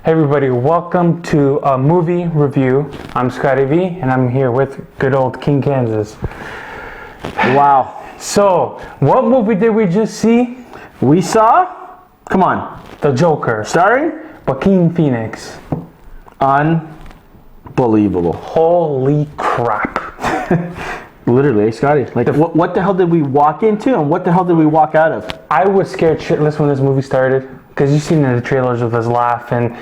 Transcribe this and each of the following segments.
Hey everybody, welcome to a movie review. I'm Scotty V, and I'm here with good old King Kansas. Wow. So, what movie did we just see? We saw, come on, The Joker, starring Joaquin Phoenix. Unbelievable. Holy crap. Literally, Scotty. Like, what the hell did we walk into and what the hell did we walk out of? I was scared shitless when this movie started, because you've seen in the trailers with his laugh and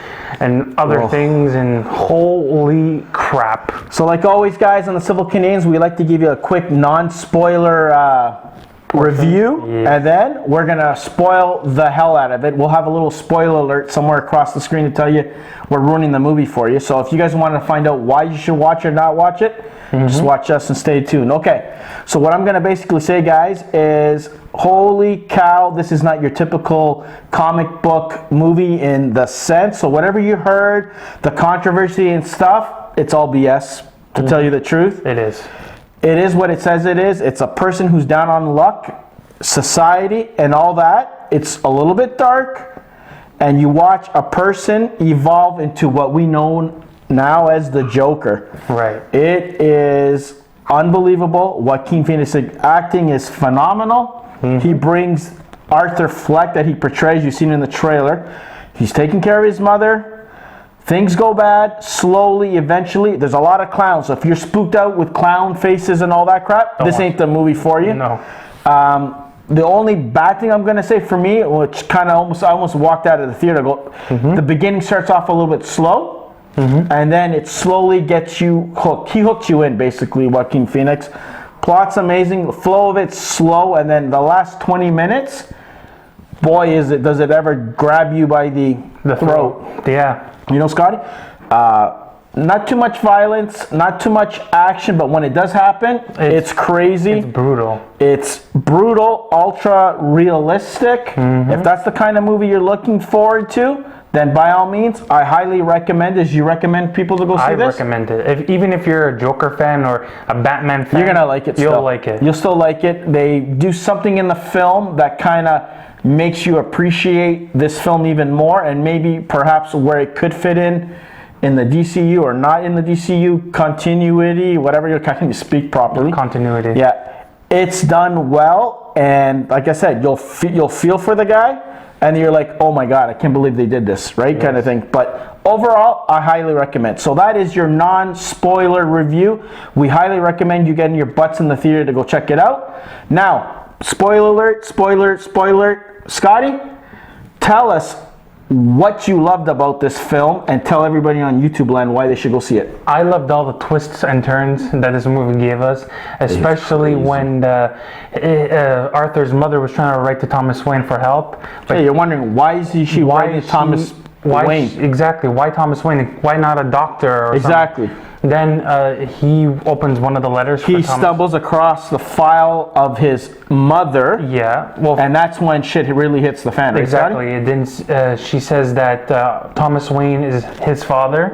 other things, and holy crap. So like always, guys, on the Civil Canadians, we like to give you a quick non-spoiler review, and then we're going to spoil the hell out of it. We'll have a little spoiler alert somewhere across the screen to tell you we're ruining the movie for you. So if you guys want to find out why you should watch it or not watch it, just watch us and stay tuned. Okay, so what I'm going to basically say, guys, is holy cow, this is not your typical comic book movie in the sense. So whatever you heard, the controversy and stuff, it's all BS, to tell you the truth. It is. It is what it says it is. It's a person who's down on luck, society, and all that. It's a little bit dark, and you watch a person evolve into what we know now as the Joker. Right. It is unbelievable. Joaquin Phoenix's acting is phenomenal. He brings Arthur Fleck that he portrays. You've seen in the trailer. He's taking care of his mother. Things go bad, slowly, eventually. There's a lot of clowns. So if you're spooked out with clown faces and all that crap, this ain't the movie for you. No. The only bad thing I'm going to say for me, which kind of I almost walked out of the theater, the beginning starts off a little bit slow, and then it slowly gets you hooked. He hooked you in, basically, Joaquin Phoenix. Plot's amazing. The flow of it's slow, and then the last 20 minutes, boy, does it ever grab you by the throat. Yeah. You know, Scotty, not too much violence, not too much action, but when it does happen, it's crazy. It's brutal. It's brutal, ultra realistic. If that's the kind of movie you're looking forward to, then by all means, I highly recommend. As you recommend people to go see this? I recommend it. Even if you're a Joker fan or a Batman fan, you're gonna like it. You'll like it. You'll still like it. They do something in the film that kind of makes you appreciate this film even more, and maybe perhaps where it could fit in the DCU or not in the DCU, continuity, whatever you're kind of speak properly. Continuity. Yeah, it's done well, and like I said, you'll feel for the guy, and you're like, oh my god, I can't believe they did this, right? Yes. Kind of thing. But overall, I highly recommend. So that is your non-spoiler review. We highly recommend you getting your butts in the theater to go check it out. Now, spoiler alert, spoiler. Scotty, tell us what you loved about this film, and tell everybody on YouTube land why they should go see it. I loved all the twists and turns that this movie gave us, especially when Arthur's mother was trying to write to Thomas Wayne for help. But you're wondering, why is she writing to Thomas Wayne? Exactly. Why Thomas Wayne? Why not a doctor or exactly. something? Then he opens one of the letters. He stumbles across the file of his mother. Yeah, well, and that's when shit really hits the fan. Right, exactly. And then she says that Thomas Wayne is his father,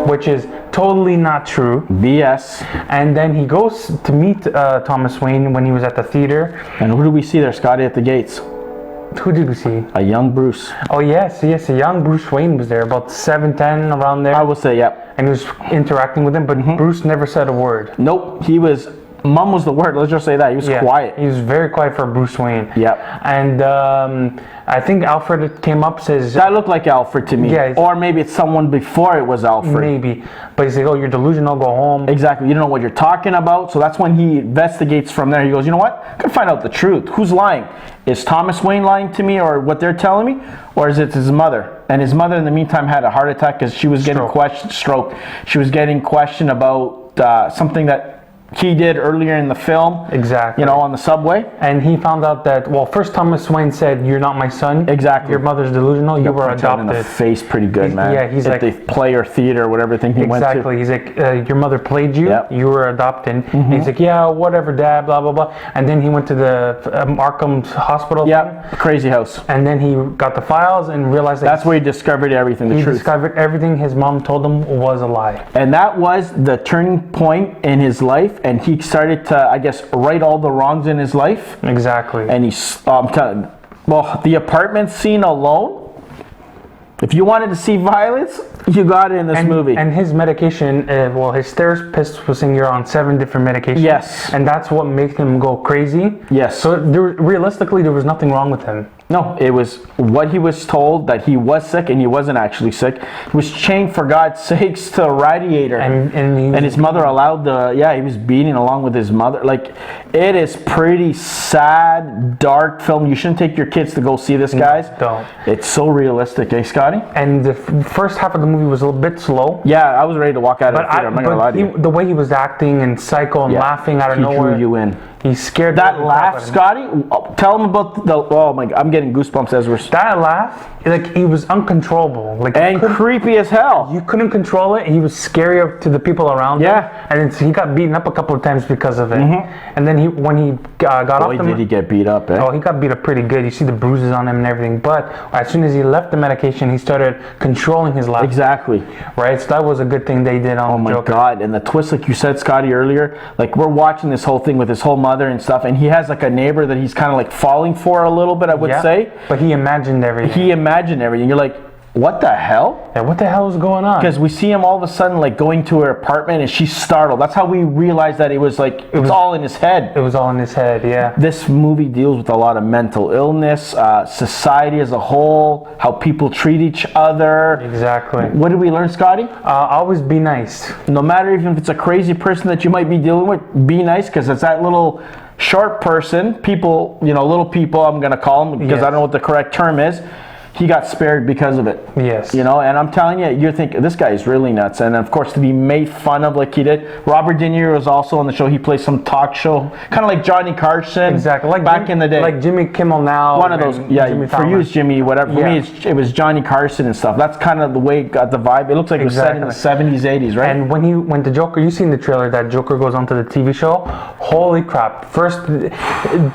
which is totally not true. BS. And then he goes to meet Thomas Wayne when he was at the theater. And who do we see there, Scotty, at the gates? Who did we see? A young Bruce. Oh yes, a young Bruce Wayne was there, about 7'10", around there. I would say, yeah. And he was interacting with him, but Bruce never said a word. Nope, mum was the word, let's just say that. He was quiet. He was very quiet for Bruce Wayne. Yep. And I think Alfred came up, says... That looked like Alfred to me. Yeah. Or maybe it's someone before it was Alfred. Maybe. But he's like, oh, you're delusional, go home. Exactly, you don't know what you're talking about. So that's when he investigates from there. He goes, you know what? I can find out the truth. Who's lying? Is Thomas Wayne lying to me, or what they're telling me? Or is it his mother? And his mother in the meantime had a heart attack because she was getting stroke. She was getting questioned about something that he did earlier in the film. Exactly. You know, on the subway. And he found out that, well, first Thomas Wayne said, you're not my son. Exactly. Your mother's delusional. You were adopted. In the face pretty good, man. Yeah, he's at like... the play or theater or whatever thing he went to. Exactly. He's like, your mother played you. Yep. You were adopted. And he's like, yeah, whatever, Dad, blah, blah, blah. And then he went to the Arkham hospital. Yeah, crazy house. And then he got the files and realized that's where he discovered everything, the truth. He discovered everything his mom told him was a lie. And that was the turning point in his life, and he started to, I guess, right all the wrongs in his life. Exactly. And he's, well, the apartment scene alone, If you wanted to see violence, you got it in this movie. And his medication, his therapist was saying you're on 7 different medications. Yes. And that's what made him go crazy. Yes. So realistically, there was nothing wrong with him. No, it was what he was told, that he was sick, and he wasn't actually sick. He was chained, for God's sakes, to a radiator. And his mother allowed he was beating along with his mother. Like, it is pretty sad, dark film. You shouldn't take your kids to go see this, guys. Don't. It's so realistic, eh, Scotty? And the first half of the movie was a little bit slow. Yeah, I was ready to walk out of the theater. I'm not going to lie to you. The way he was acting and psycho and laughing out of nowhere. He drew you in. He scared that laugh, Scotty. Tell him about the. Oh my God, I'm getting goosebumps as we're. That laugh, like, he was uncontrollable, like, and creepy as hell. You couldn't control it. He was scary to the people around him. And he got beaten up a couple of times because of it. And then when he got off did he get beat up? Eh? Oh, he got beat up pretty good. You see the bruises on him and everything. But as soon as he left the medication, he started controlling his laugh. Exactly. Right. So that was a good thing they did on Joker. Oh my God! And the twist, like you said, Scotty, earlier, like we're watching this whole thing with his whole mother and stuff, and he has like a neighbor that he's kind of like falling for a little bit, I would say. But he imagined everything. You're like, what the hell? Yeah, what the hell is going on? Because we see him all of a sudden like going to her apartment, and she's startled. That's how we realized that it was all in his head. It was all in his head, yeah. This movie deals with a lot of mental illness, society as a whole, how people treat each other. Exactly. What did we learn, Scotty? Always be nice. No matter even if it's a crazy person that you might be dealing with, be nice, because it's that little short person, little people, I'm going to call them, because I don't know what the correct term is. He got spared because of it. Yes. And I'm telling you, you're thinking, this guy is really nuts. And of course, to be made fun of like he did. Robert De Niro was also on the show. He plays some talk show, kind of like Johnny Carson. Exactly. Like back in the day. Like Jimmy Kimmel now. One of those. Yeah, for you it's Jimmy, whatever. For me, it was Johnny Carson and stuff. That's kind of the way it got the vibe. It looks like it was set in the 70s, 80s, right? And when the Joker, you've seen the trailer, that Joker goes onto the TV show. Holy crap. First,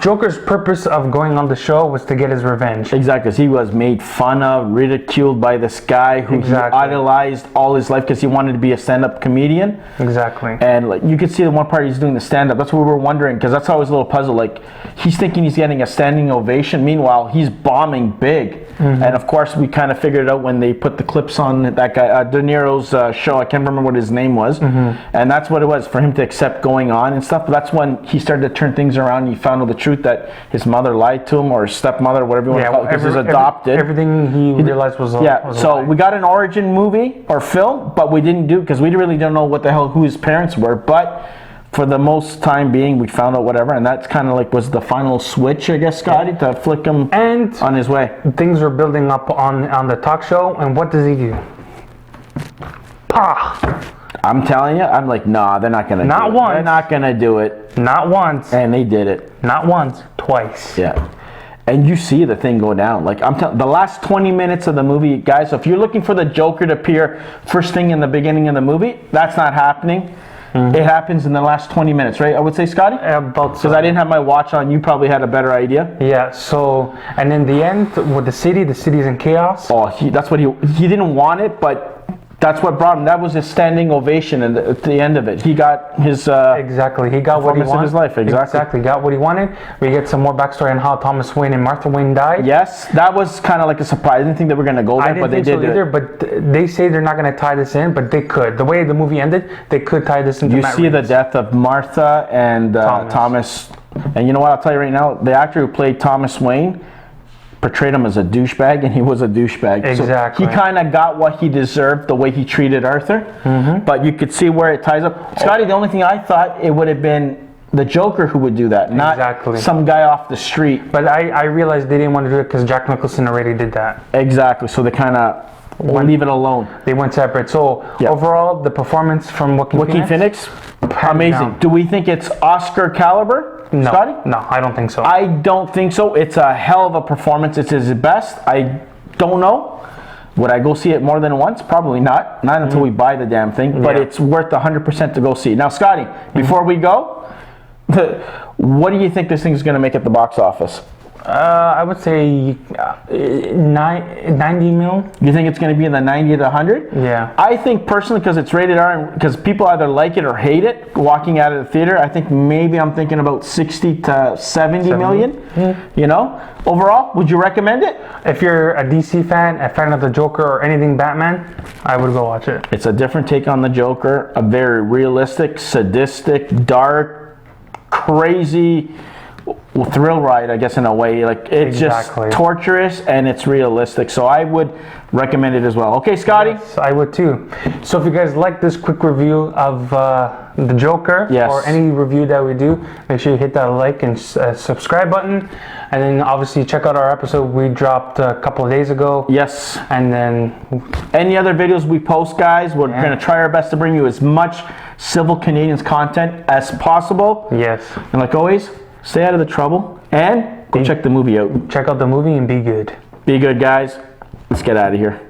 Joker's purpose of going on the show was to get his revenge. Exactly, because he was made fun of, ridiculed by this guy who he idolized all his life because he wanted to be a stand-up comedian. Exactly. And like you could see the one part he's doing the stand-up. That's what we were wondering, because that's always a little puzzle. Like he's thinking he's getting a standing ovation. Meanwhile, he's bombing big. And of course, we kind of figured out when they put the clips on that guy, De Niro's show. I can't remember what his name was. And that's what it was, for him to accept going on and stuff. But that's when he started to turn things around. He found out the truth that his mother lied to him, or his stepmother, whatever you want to call it, because he's adopted. Everything he realized was a so lie. We got an origin movie or film, but we didn't do, because we really don't know who his parents were. But for the most time being, we found out whatever, and that's kind of like was the final switch, I guess, Scotty, to flick him on his way. Things were building up on the talk show, and what does he do? Pah! I'm telling you, I'm like, nah, they're not gonna do it. Not once. They're not gonna do it. Not once. And they did it. Not once, twice. Yeah. And you see the thing go down. Like I'm telling, the last 20 minutes of the movie, guys. So if you're looking for the Joker to appear first thing in the beginning of the movie, that's not happening. It happens in the last 20 minutes, right? I would say, Scotty? About so. Because I didn't have my watch on. You probably had a better idea. Yeah, so, and in the end, with the city's in chaos. Oh, that's what he didn't want it, but that's what brought him. That was his standing ovation at the end of it. He got his exactly. He got what he wanted. His life. Exactly. Got what he wanted. We get some more backstory on how Thomas Wayne and Martha Wayne died. Yes, that was kind of like a surprise. I didn't think they were going to go there, but they did either. But they say they're not going to tie this in, but they could. The way the movie ended, they could tie this into. You see the death of Martha and Thomas. And you know what? I'll tell you right now. The actor who played Thomas Wayne portrayed him as a douchebag, and he was a douchebag. Exactly. So he kind of got what he deserved the way he treated Arthur. But you could see where it ties up. Scotty, the only thing I thought it would have been the Joker who would do that, not some guy off the street. But I realized they didn't want to do it because Jack Nicholson already did that. Exactly. So they kind of leave it alone. They went separate. So overall, the performance from Joaquin Phoenix, amazing. Do we think it's Oscar caliber? No, Scotty? No, I don't think so. I don't think so. It's a hell of a performance. It's his best. I don't know. Would I go see it more than once? Probably not. Not until we buy the damn thing. But it's worth 100% to go see. Now, Scotty, before we go, what do you think this thing's going to make at the box office? I would say 90 mil. You think it's going to be in the 90 to 100? Yeah. I think personally, because it's rated R, because people either like it or hate it, walking out of the theater, I think maybe I'm thinking about 60 to 70 million. Mm-hmm. You know, overall, would you recommend it? If you're a DC fan, a fan of the Joker or anything Batman, I would go watch it. It's a different take on the Joker, a very realistic, sadistic, dark, crazy thrill ride, I guess, in a way. Like, it's just torturous and it's realistic. So I would recommend it as well. Okay, Scotty? Yes, I would too. So if you guys like this quick review of the Joker, or any review that we do, make sure you hit that like and subscribe button. And then obviously check out our episode we dropped a couple of days ago. Yes. And then any other videos we post, guys, we're going to try our best to bring you as much Civil Canadians content as possible. Yes. And like always, stay out of the trouble and go check the movie out. Check out the movie and be good. Be good, guys. Let's get out of here.